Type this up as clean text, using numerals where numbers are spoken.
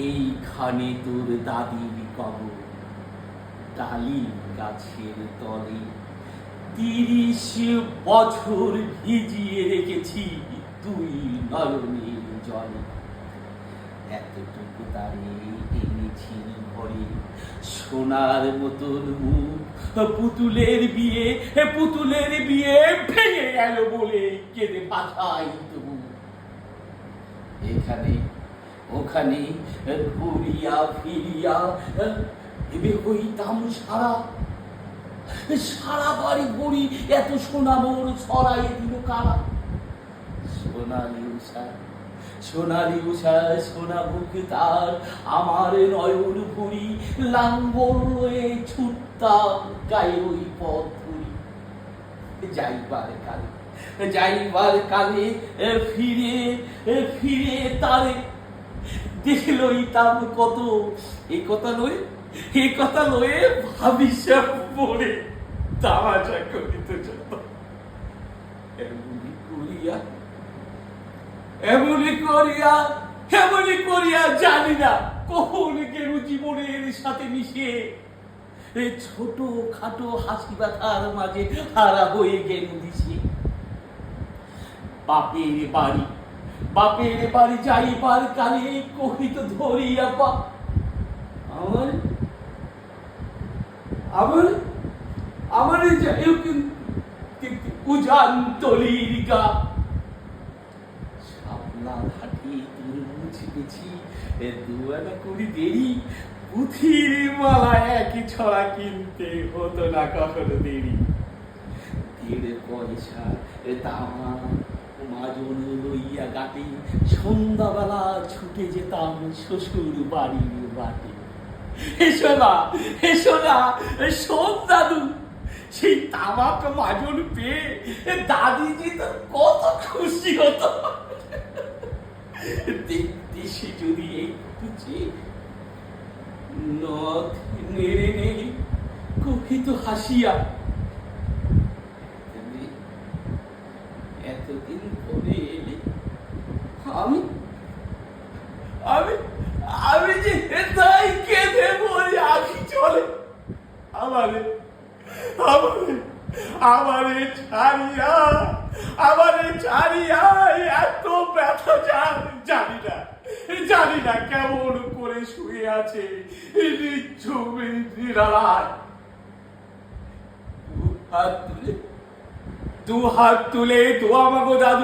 এইখানে তোর দাদির কবর, ডালি গাছের তলে ৩০ বছর ভিজিয়ে রেখেছি তুই নয়নের জলে। এতটুকু তারে এনেছি ঘরে, সোনার মতন মুখ, পুতুলের বিয়ে ভেঙে গেল বলে কেঁদে ভাষাই তবু। এখানে ওখানে ঘুরিয়া ফিরিয়া ভেবে হইতাম সারা বাড়ি গড়ি এত সোনা মোর ছড়াই দিল কারা। সোনালি উষা সোনা বুক তার, আমার নয়ন ভুরি লাঙ্গল লয়ে ছুটতাম গায়ে ওই পথ ধরি। যাইবার কালে ফিরে তারে দেখে লইতাম কত। এ কথা লয়ে ভাবিসা পড়ে তামাশা করিত যত। এমনি করিয়া জানি না কখন কেন জীবনের সাথে মিশে ছোট খাটো হাসি ব্যথার মাঝে হারা হয়ে গেল দিশে। বাপের বাড়ি যাইবার কালে কহিত ধরিয়া পা আমার যাই উজান তলির গা। শাপলা ঘাটে তরমুজ পেছি দুয়ানা করি দেরি, পুঁথির মালা একই ছড়া কিনতে হতো না কখনো দেরি। ১.৫ পয়সা তামা মাজন লইয়া গাটে সন্ধ্যাবেলা ছুটে যেতাম শ্বশুর বাড়ির বাটে। এসো না শোন দাদু, সেই তামাক মাজন পেয়ে দাদিজি তো কত খুশি হতো। দেখতে সে যদি একটু চেয়ে নথ নেড়ে কহিত হাসিয়া, এতদিন পরে এলে আমি যে তাই কেঁদে বলি আখি চলে। আমারে ছাড়িয়া এত ব্যথা জানি না কেমন করে শুয়ে আছে নিরালায়। দু হাত তুলে আমাকে দাদু